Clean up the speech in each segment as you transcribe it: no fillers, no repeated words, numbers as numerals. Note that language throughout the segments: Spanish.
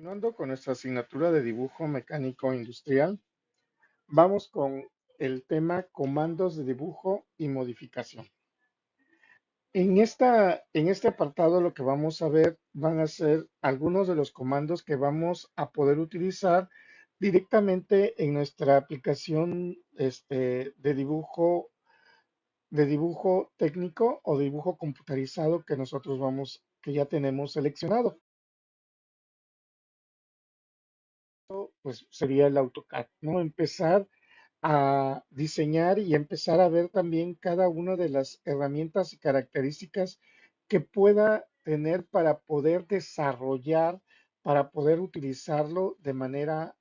Continuando con nuestra asignatura de dibujo mecánico industrial, vamos con el tema comandos de dibujo y modificación. En este apartado lo que vamos a ver van a ser algunos de los comandos que vamos a poder utilizar directamente en nuestra aplicación de dibujo técnico o dibujo computarizado que ya tenemos seleccionado. Pues sería el AutoCAD, ¿no? Empezar a diseñar y empezar a ver también cada una de las herramientas y características que pueda tener para poder desarrollar, para poder utilizarlo de manera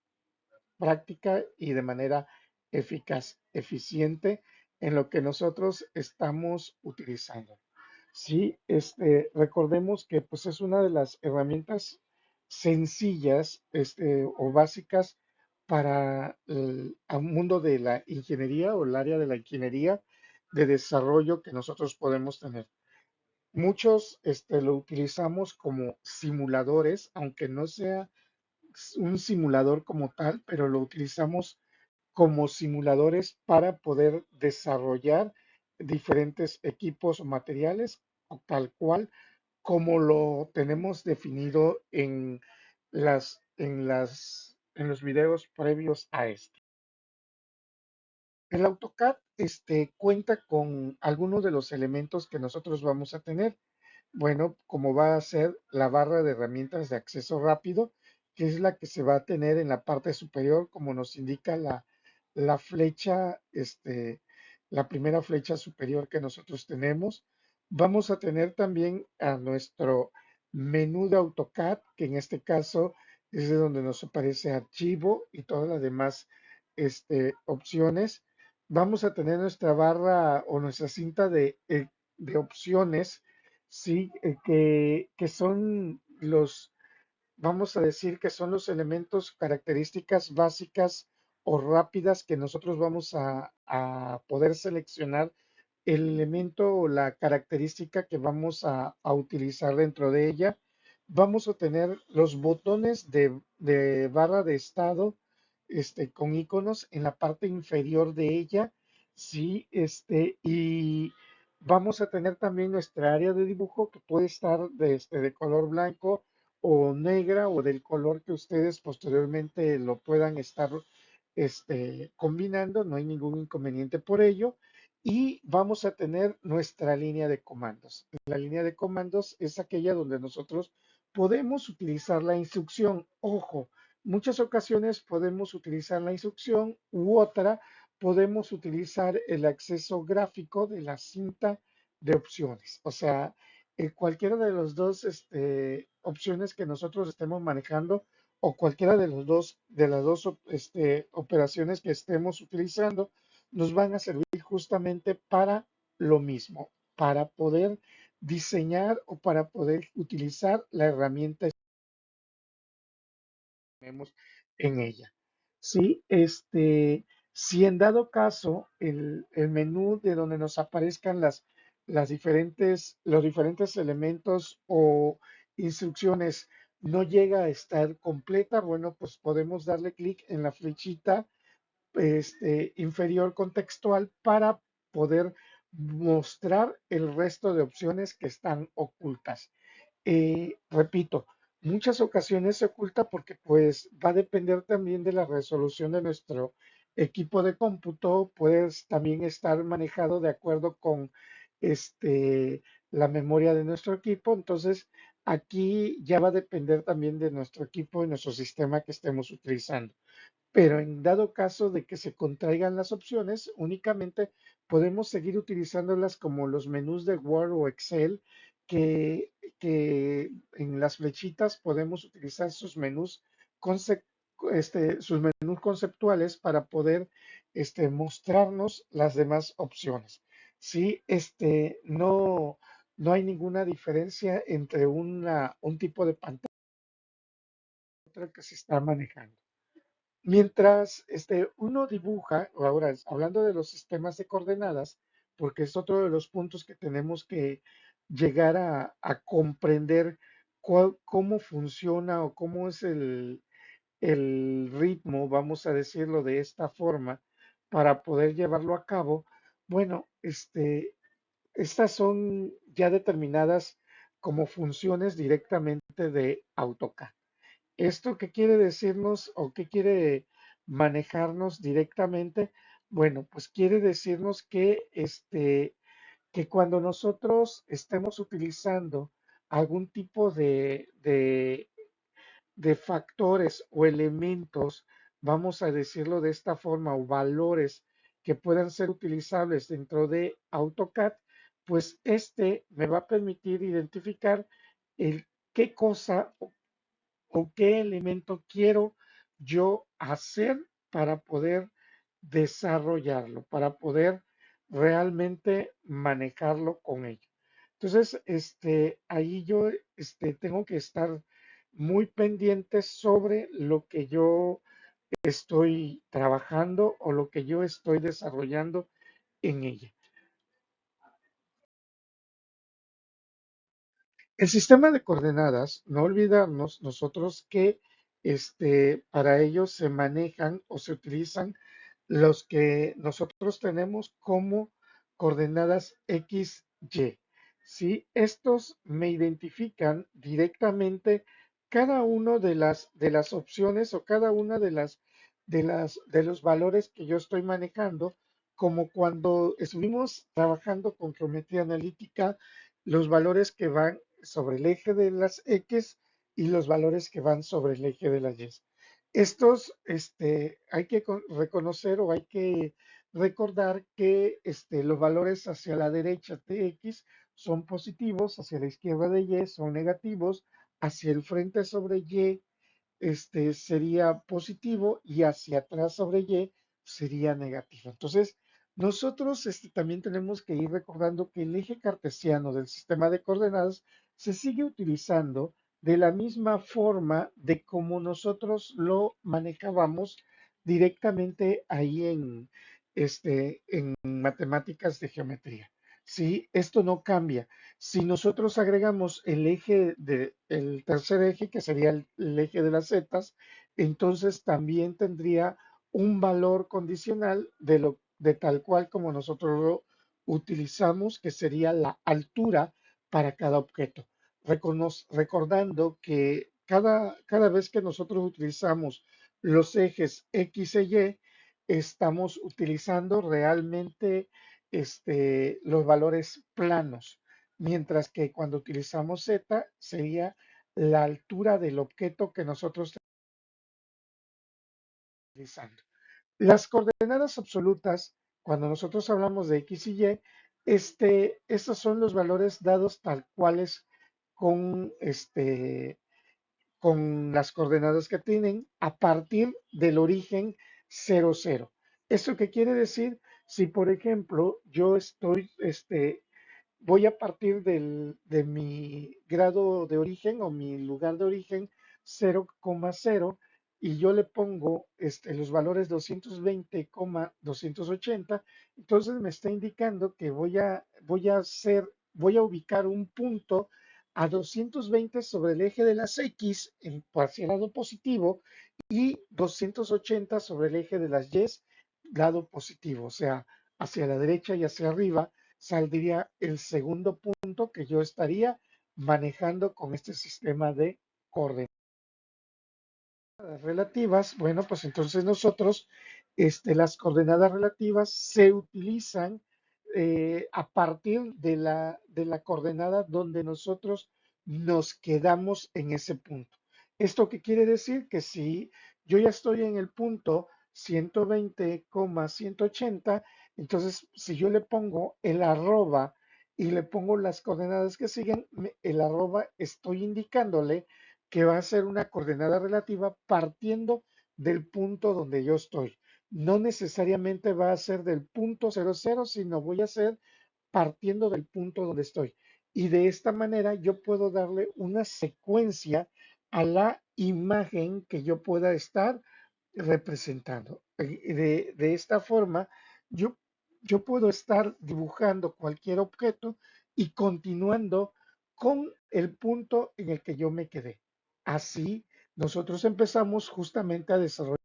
práctica y de manera eficaz, eficiente en lo que nosotros estamos utilizando. Sí, recordemos que pues es una de las herramientas sencillas, o básicas para el al mundo de la ingeniería o el área de la ingeniería de desarrollo que nosotros podemos tener. Muchos, lo utilizamos como simuladores, aunque no sea un simulador como tal, pero lo utilizamos como simuladores para poder desarrollar diferentes equipos o materiales, o tal cual como lo tenemos definido en los videos previos a este. El AutoCAD, cuenta con algunos de los elementos que nosotros vamos a tener. Bueno, como va a ser la barra de herramientas de acceso rápido, que es la que se va a tener en la parte superior, como nos indica la flecha, la primera flecha superior que nosotros tenemos. Vamos a tener también a nuestro menú de AutoCAD, que en este caso es de donde nos aparece archivo y todas las demás, opciones. Vamos a tener nuestra barra o nuestra cinta de opciones, sí, que son vamos a decir que son los elementos, características básicas o rápidas que nosotros vamos a poder seleccionar el elemento o la característica que vamos a utilizar dentro de ella. Vamos a tener los botones de barra de estado, con iconos en la parte inferior de ella, sí, y vamos a tener también nuestra área de dibujo que puede estar de color blanco o negra o del color que ustedes posteriormente lo puedan estar, combinando, no hay ningún inconveniente por ello. Y vamos a tener nuestra línea de comandos. La línea de comandos es aquella donde nosotros podemos utilizar la instrucción. Ojo, muchas ocasiones podemos utilizar la instrucción u otra, podemos utilizar el acceso gráfico de la cinta de opciones. O sea, cualquiera de las dos, opciones que nosotros estemos manejando o cualquiera de las dos operaciones que estemos utilizando nos van a servir justamente para lo mismo, para poder diseñar o para poder utilizar la herramienta que tenemos en ella. Sí, si en dado caso el menú de donde nos aparezcan los diferentes elementos o instrucciones no llega a estar completa, bueno, pues podemos darle clic en la flechita, inferior contextual para poder mostrar el resto de opciones que están ocultas. Repito, muchas ocasiones se oculta porque pues va a depender también de la resolución de nuestro equipo de cómputo, puede también estar manejado de acuerdo con, la memoria de nuestro equipo. Entonces, aquí ya va a depender también de nuestro equipo y nuestro sistema que estemos utilizando. Pero en dado caso de que se contraigan las opciones, únicamente podemos seguir utilizándolas como los menús de Word o Excel, que, que en las flechitas podemos utilizar sus menús conceptuales para poder, mostrarnos las demás opciones. Sí, no hay ninguna diferencia entre un tipo de pantalla y otra que se está manejando. Mientras uno dibuja, o ahora hablando de los sistemas de coordenadas, porque es otro de los puntos que tenemos que llegar a comprender cómo funciona o cómo es el ritmo, vamos a decirlo de esta forma, para poder llevarlo a cabo. Bueno, estas son ya determinadas como funciones directamente de AutoCAD. ¿Esto qué quiere decirnos o qué quiere manejarnos directamente? Bueno, pues quiere decirnos que cuando nosotros estemos utilizando algún tipo de factores o elementos, vamos a decirlo de esta forma, o valores que puedan ser utilizables dentro de AutoCAD, pues me va a permitir identificar el qué cosa o qué elemento quiero yo hacer para poder desarrollarlo, para poder realmente manejarlo con ello. Entonces, ahí yo tengo que estar muy pendiente sobre lo que yo estoy trabajando o lo que yo estoy desarrollando en ella. El sistema de coordenadas, no olvidarnos nosotros que para ello se manejan o se utilizan los que nosotros tenemos como coordenadas X, Y. ¿Sí? Estos me identifican directamente cada uno de las opciones o cada una de los valores que yo estoy manejando, como cuando estuvimos trabajando con geometría analítica, los valores que van sobre el eje de las X y los valores que van sobre el eje de las Y. Estos, hay que reconocer o hay que recordar que los valores hacia la derecha de X son positivos, hacia la izquierda de Y son negativos, hacia el frente sobre Y sería positivo y hacia atrás sobre Y sería negativo. Entonces, nosotros también tenemos que ir recordando que el eje cartesiano del sistema de coordenadas se sigue utilizando de la misma forma de como nosotros lo manejábamos directamente ahí en matemáticas de geometría. Sí, esto no cambia. Si nosotros agregamos el tercer eje, que sería el eje de las zetas, entonces también tendría un valor condicional de tal cual como nosotros lo utilizamos, que sería la altura para cada objeto. Recordando que cada vez que nosotros utilizamos los ejes X e Y, estamos utilizando realmente los valores planos, mientras que cuando utilizamos Z sería la altura del objeto que nosotros estamos utilizando. Las coordenadas absolutas, cuando nosotros hablamos de X y Y, estos son los valores dados tal cuales con, con las coordenadas que tienen a partir del origen 00. ¿Esto qué quiere decir? Si, por ejemplo, yo voy a partir de mi grado de origen o mi lugar de origen 0,0 y yo le pongo los valores 220,280, entonces me está indicando que voy a ubicar un punto a 220 sobre el eje de las X hacia el lado positivo y 280 sobre el eje de las Y lado positivo, o sea, hacia la derecha y hacia arriba saldría el segundo punto que yo estaría manejando con este sistema de coordenadas relativas. Bueno, pues entonces nosotros, las coordenadas relativas se utilizan a partir de la coordenada donde nosotros nos quedamos en ese punto. ¿Esto qué quiere decir? Que si yo ya estoy en el punto 120,180, entonces si yo le pongo el arroba y le pongo las coordenadas que siguen, el arroba estoy indicándole que va a ser una coordenada relativa partiendo del punto donde yo estoy. No necesariamente va a ser del punto 00, sino voy a ser partiendo del punto donde estoy. Y de esta manera yo puedo darle una secuencia a la imagen que yo pueda estar representando. De esta forma, yo, yo puedo estar dibujando cualquier objeto y continuando con el punto en el que yo me quedé. Así, nosotros empezamos justamente a desarrollar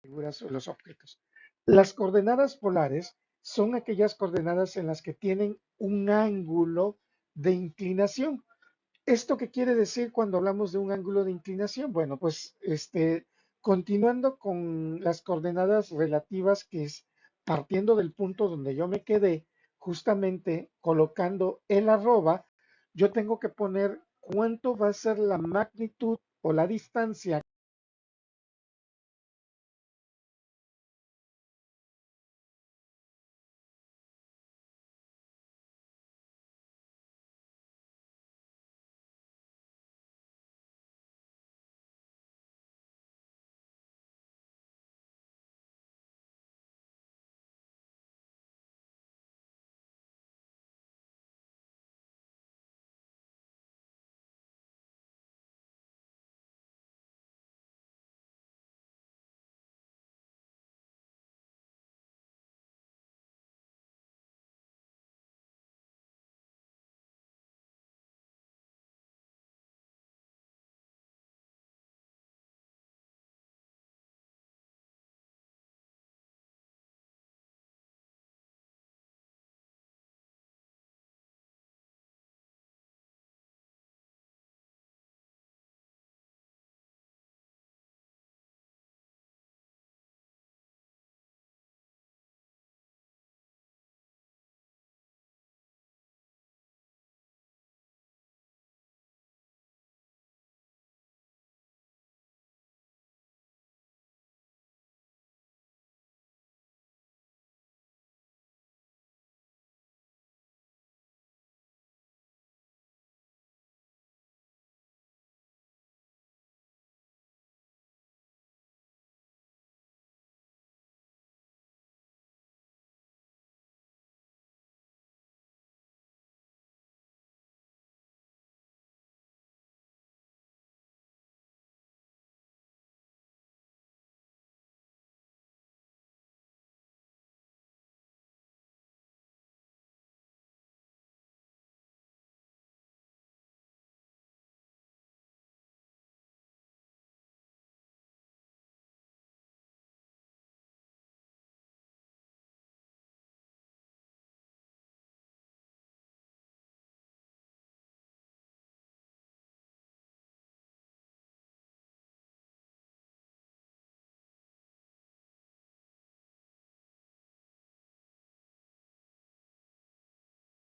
figuras o los objetos. Las coordenadas polares son aquellas coordenadas en las que tienen un ángulo de inclinación. ¿Esto qué quiere decir cuando hablamos de un ángulo de inclinación? Bueno, pues continuando con las coordenadas relativas, que es partiendo del punto donde yo me quedé, justamente colocando el arroba, yo tengo que poner cuánto va a ser la magnitud o la distancia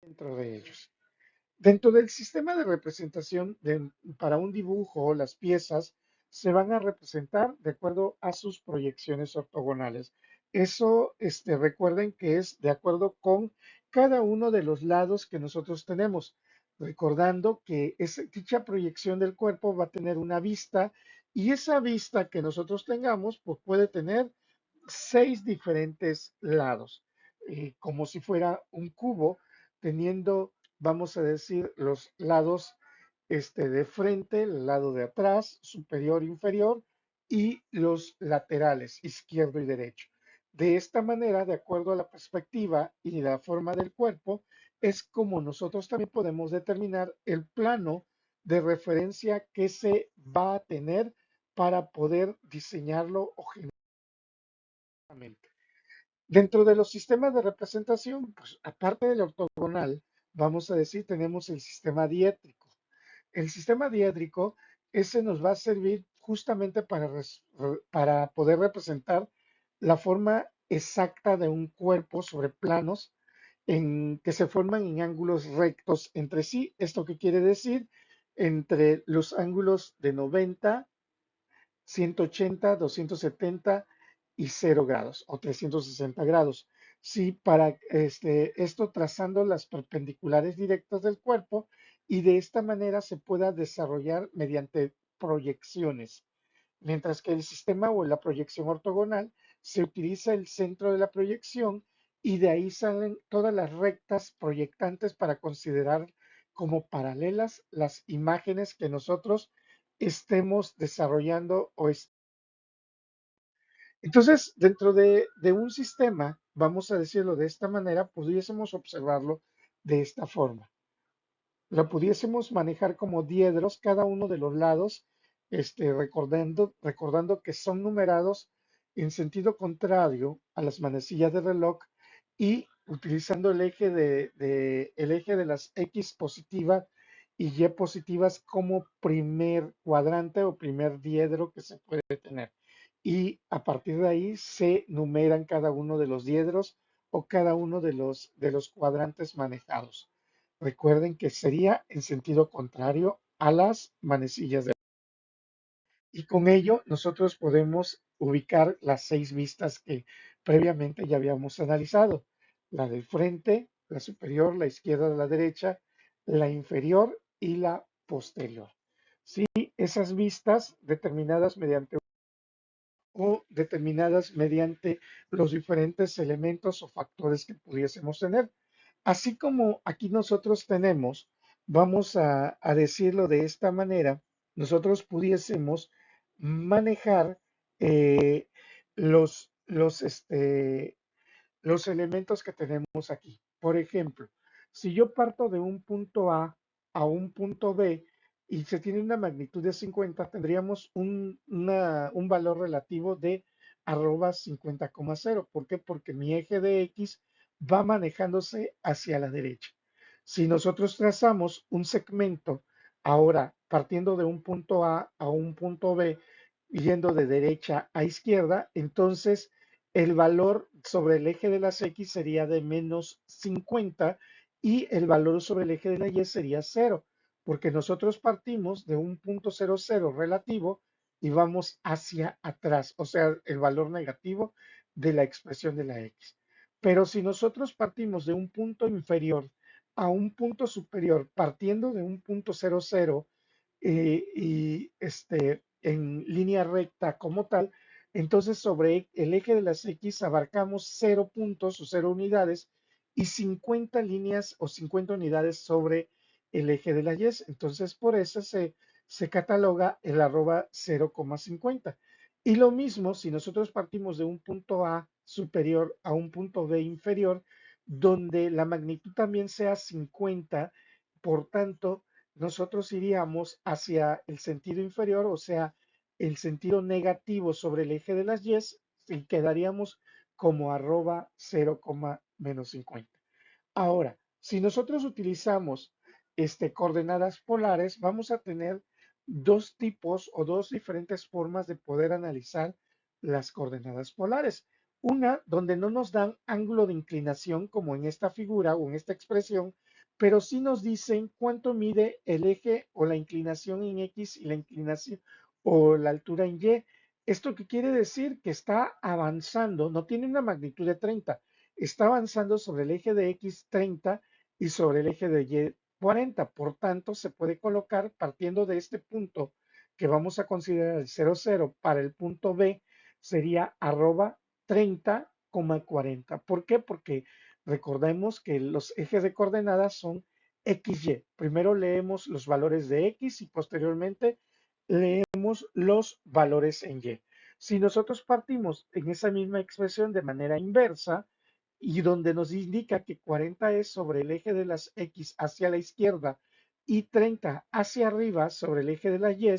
dentro de ellos. Dentro del sistema de representación para un dibujo, las piezas se van a representar de acuerdo a sus proyecciones ortogonales. Eso, recuerden que es de acuerdo con cada uno de los lados que nosotros tenemos, recordando que dicha proyección del cuerpo va a tener una vista y esa vista que nosotros tengamos, pues puede tener 6 diferentes lados, como si fuera un cubo, teniendo, vamos a decir, los lados de frente, el lado de atrás, superior, inferior, y los laterales, izquierdo y derecho. De esta manera, de acuerdo a la perspectiva y la forma del cuerpo, es como nosotros también podemos determinar el plano de referencia que se va a tener para poder diseñarlo o generar. Dentro de los sistemas de representación, pues aparte del ortogonal, vamos a decir, tenemos el sistema diétrico. El sistema diédrico, ese nos va a servir justamente para poder representar la forma exacta de un cuerpo sobre planos que se forman en ángulos rectos entre sí. ¿Esto qué quiere decir? Entre los ángulos de 90, 180, 270 y 0 grados o 360 grados. Sí, para esto trazando las perpendiculares directas del cuerpo y de esta manera se pueda desarrollar mediante proyecciones. Mientras que el sistema o la proyección ortogonal se utiliza el centro de la proyección y de ahí salen todas las rectas proyectantes para considerar como paralelas las imágenes que nosotros estemos desarrollando entonces, dentro de un sistema, vamos a decirlo de esta manera, pudiésemos observarlo de esta forma. Lo pudiésemos manejar como diedros, cada uno de los lados, recordando que son numerados en sentido contrario a las manecillas de reloj y utilizando el eje de las X positivas y Y positivas como primer cuadrante o primer diedro que se puede tener. Y a partir de ahí se numeran cada uno de los diedros o cada uno de los cuadrantes manejados. Recuerden que sería en sentido contrario a las manecillas de... Y con ello nosotros podemos ubicar las 6 vistas que previamente ya habíamos analizado. La del frente, la superior, la izquierda, la derecha, la inferior y la posterior. Sí, esas vistas determinadas mediante los diferentes elementos o factores que pudiésemos tener. Así como aquí nosotros tenemos, vamos a decirlo de esta manera, nosotros pudiésemos manejar eh, los elementos que tenemos aquí. Por ejemplo, si yo parto de un punto a un punto B y se tiene una magnitud de 50, tendríamos un valor relativo de arroba 50,0. ¿Por qué? Porque mi eje de X va manejándose hacia la derecha. Si nosotros trazamos un segmento ahora partiendo de un punto A un punto B, yendo de derecha a izquierda, entonces el valor sobre el eje de las X sería de menos 50 y el valor sobre el eje de la Y sería 0, porque nosotros partimos de un punto 00 relativo y vamos hacia atrás, o sea, el valor negativo de la expresión de la X. Pero si nosotros partimos de un punto inferior a un punto superior, partiendo de un punto 00 en línea recta como tal, entonces sobre el eje de las X abarcamos 0 puntos o 0 unidades y 50 líneas o 50 unidades sobre el eje de la Y. Entonces por eso se cataloga el arroba 0,50. Y lo mismo si nosotros partimos de un punto A superior a un punto B inferior, donde la magnitud también sea 50, por tanto, nosotros iríamos hacia el sentido inferior, o sea, el sentido negativo sobre el eje de las Y y quedaríamos como arroba 0, menos 50. Ahora, si nosotros utilizamos coordenadas polares, vamos a tener dos tipos o dos diferentes formas de poder analizar las coordenadas polares. Una donde no nos dan ángulo de inclinación como en esta figura o en esta expresión, pero sí nos dicen cuánto mide el eje o la inclinación en X y la inclinación o la altura en Y. ¿Esto qué quiere decir? Que está avanzando, no tiene una magnitud de 30, está avanzando sobre el eje de X 30 y sobre el eje de Y 40. Por tanto, se puede colocar partiendo de este punto que vamos a considerar el 00 para el punto B, sería arroba 30,40. ¿Por qué? Porque recordemos que los ejes de coordenadas son XY. Primero leemos los valores de X y posteriormente leemos los valores en Y. Si nosotros partimos en esa misma expresión de manera inversa, y donde nos indica que 40 es sobre el eje de las X hacia la izquierda y 30 hacia arriba sobre el eje de las Y,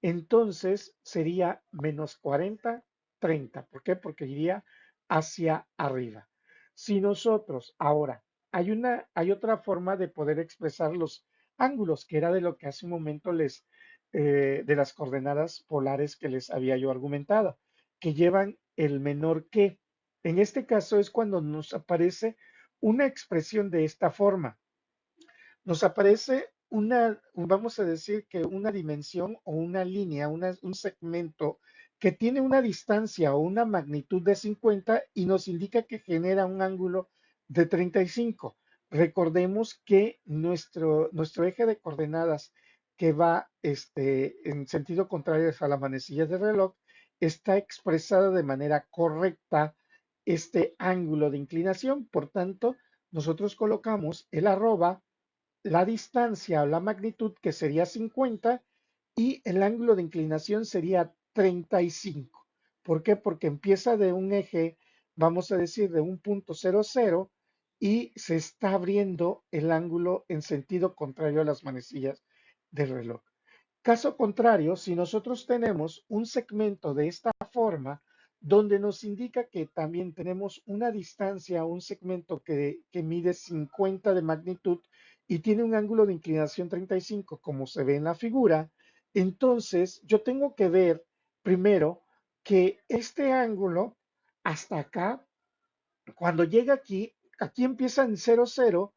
entonces sería menos 40, 30. ¿Por qué? Porque iría hacia arriba. Si nosotros ahora, hay otra forma de poder expresar los ángulos, que era de lo que hace un momento de las coordenadas polares que les había yo argumentado, que llevan el menor que. En este caso es cuando nos aparece una expresión de esta forma. Nos aparece vamos a decir que una dimensión o una línea, un segmento que tiene una distancia o una magnitud de 50 y nos indica que genera un ángulo de 35. Recordemos que nuestro eje de coordenadas que va en sentido contrario a la manecilla de reloj está expresada de manera correcta este ángulo de inclinación. Por tanto, nosotros colocamos el arroba, la distancia o la magnitud que sería 50 y el ángulo de inclinación sería 35. ¿Por qué? Porque empieza de un eje vamos a decir, de un punto 00 y se está abriendo el ángulo en sentido contrario a las manecillas del reloj. Caso contrario, si nosotros tenemos un segmento de esta forma, donde nos indica que también tenemos una distancia, un segmento que mide 50 de magnitud y tiene un ángulo de inclinación 35, como se ve en la figura, entonces yo tengo que ver primero que este ángulo hasta acá, cuando llega aquí, aquí empieza en 00,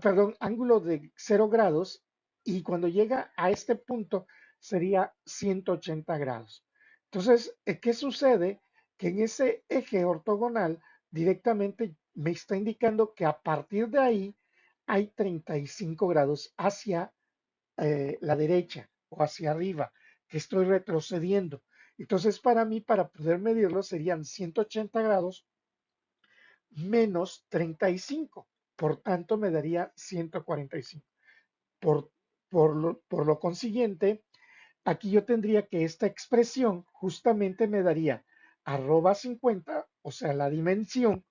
perdón, ángulo de 0 grados, y cuando llega a este punto sería 180 grados. Entonces, ¿qué sucede? Que en ese eje ortogonal directamente me está indicando que a partir de ahí hay 35 grados hacia la derecha o hacia arriba, que estoy retrocediendo. Entonces, para mí, para poder medirlo, serían 180 grados menos 35. Por tanto, me daría 145. Por, por lo consiguiente, aquí yo tendría que esta expresión justamente me daría arroba 50, o sea, la dimensión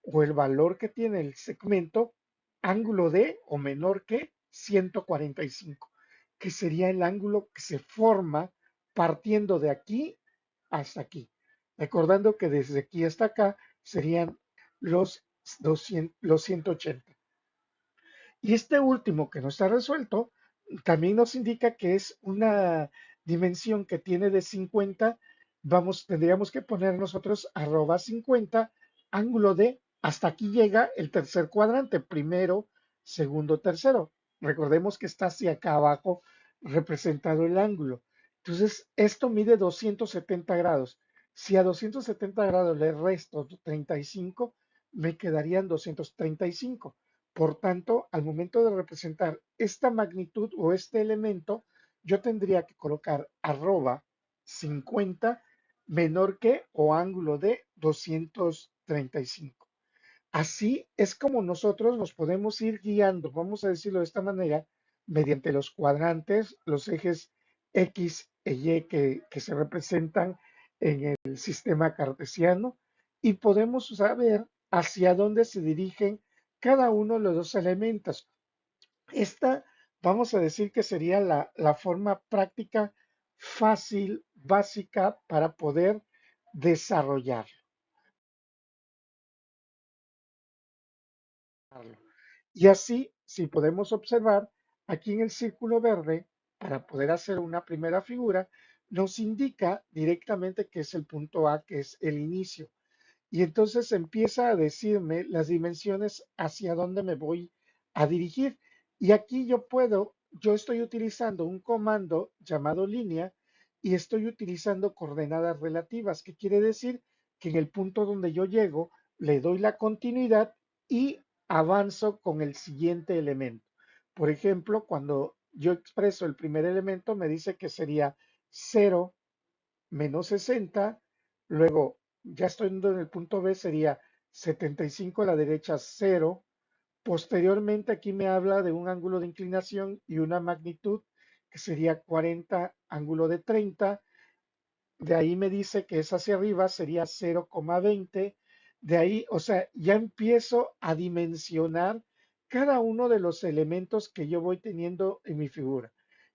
o el valor que tiene el segmento, ángulo de o menor que 145, que sería el ángulo que se forma partiendo de aquí hasta aquí. Recordando que desde aquí hasta acá serían los 200, los 180. Y este último que no está resuelto también nos indica que es una dimensión que tiene de 50. Tendríamos que poner nosotros arroba 50, ángulo de, hasta aquí llega el tercer cuadrante, primero, segundo, tercero. Recordemos que está hacia acá abajo representado el ángulo. Entonces, esto mide 270 grados. Si a 270 grados le resto 35, me quedarían 235. Por tanto, al momento de representar esta magnitud o este elemento, yo tendría que colocar arroba 50 menor que o ángulo de 235. Así es como nosotros nos podemos ir guiando, vamos a decirlo de esta manera, mediante los cuadrantes, los ejes X e Y que se representan en el sistema cartesiano, y podemos saber hacia dónde se dirigen cada uno de los dos elementos. Esta, vamos a decir que sería la forma práctica, fácil, básica para poder desarrollar. Y así, si podemos observar, aquí en el círculo verde, para poder hacer una primera figura, nos indica directamente que es el punto A, que es el inicio. Y entonces empieza a decirme las dimensiones hacia dónde me voy a dirigir. Y aquí yo estoy utilizando un comando llamado línea y estoy utilizando coordenadas relativas, que quiere decir que en el punto donde yo llego le doy la continuidad y avanzo con el siguiente elemento. Por ejemplo, cuando yo expreso el primer elemento, me dice que sería 0 menos 60, luego ya estoy en el punto B, sería 75 a la derecha 0. Posteriormente aquí me habla de un ángulo de inclinación y una magnitud que sería 40 ángulo de 30. De ahí me dice que es hacia arriba, sería 0,20. De ahí, o sea, ya empiezo a dimensionar cada uno de los elementos que yo voy teniendo en mi figura.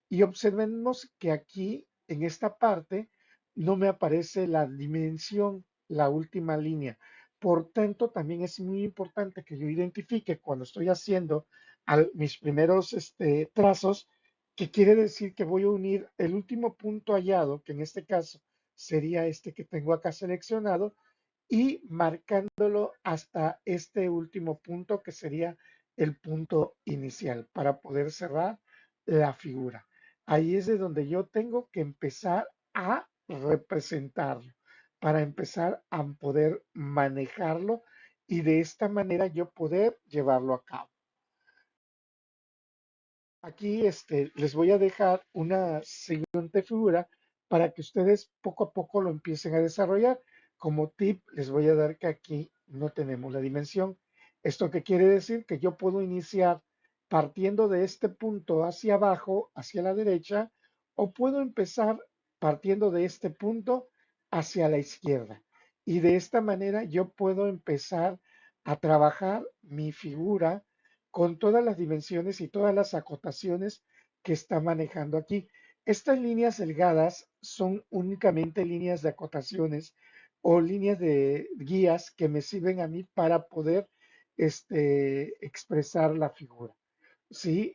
Y observemos que aquí, en esta parte, no me aparece la dimensión, la última línea. Por tanto, también es muy importante que yo identifique cuando estoy haciendo mis primeros trazos, que quiere decir que voy a unir el último punto hallado, que en este caso sería este que tengo acá seleccionado, y marcándolo hasta este último punto que sería el punto inicial para poder cerrar la figura. Ahí es de donde yo tengo que empezar a representarlo, para empezar a poder manejarlo y de esta manera yo poder llevarlo a cabo. Aquí les voy a dejar una siguiente figura para que ustedes poco a poco lo empiecen a desarrollar. Como tip, les voy a dar que aquí no tenemos la dimensión. ¿Esto qué quiere decir? Que yo puedo iniciar partiendo de este punto hacia abajo, hacia la derecha, o puedo empezar partiendo de este punto hacia la izquierda. y de esta manera yo puedo empezar a trabajar mi figura con todas las dimensiones y todas las acotaciones que está manejando aquí. Estas líneas delgadas son únicamente líneas de acotaciones o líneas de guías que me sirven a mí para poder expresar la figura. Sí,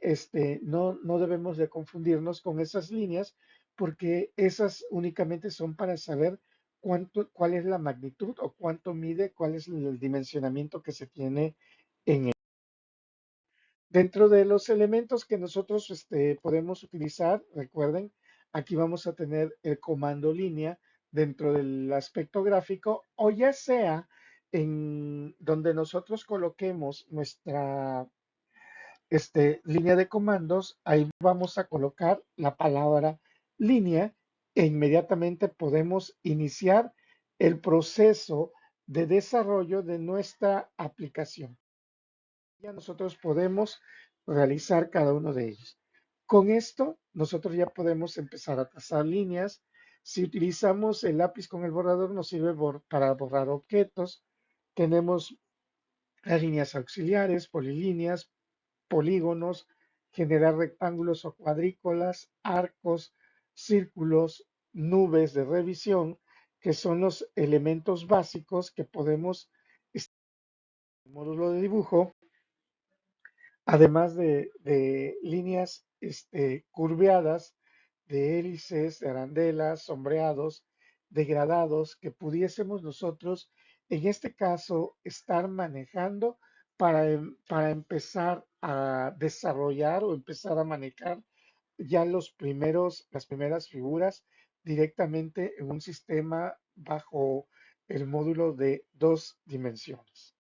no debemos de confundirnos con esas líneas porque esas únicamente son para saber cuál es la magnitud o cuánto mide, cuál es el dimensionamiento que se tiene en él. Dentro de los elementos que nosotros podemos utilizar, recuerden, aquí vamos a tener el comando línea dentro del aspecto gráfico o ya sea en donde nosotros coloquemos nuestra línea de comandos, ahí vamos a colocar la palabra línea e inmediatamente podemos iniciar el proceso de desarrollo de nuestra aplicación. Ya nosotros podemos realizar cada uno de ellos. Con esto, nosotros ya podemos empezar a trazar líneas. Si utilizamos el lápiz con el borrador, nos sirve para borrar objetos. Tenemos las líneas auxiliares, polilíneas, polígonos, generar rectángulos o cuadrículas, arcos, círculos, nubes de revisión, que son los elementos básicos que podemos, el módulo de dibujo, además de líneas curveadas, de hélices, de arandelas, sombreados, degradados, que pudiésemos nosotros, en este caso, estar manejando para empezar a desarrollar o empezar a manejar ya las primeras figuras directamente en un sistema bajo el módulo de dos dimensiones.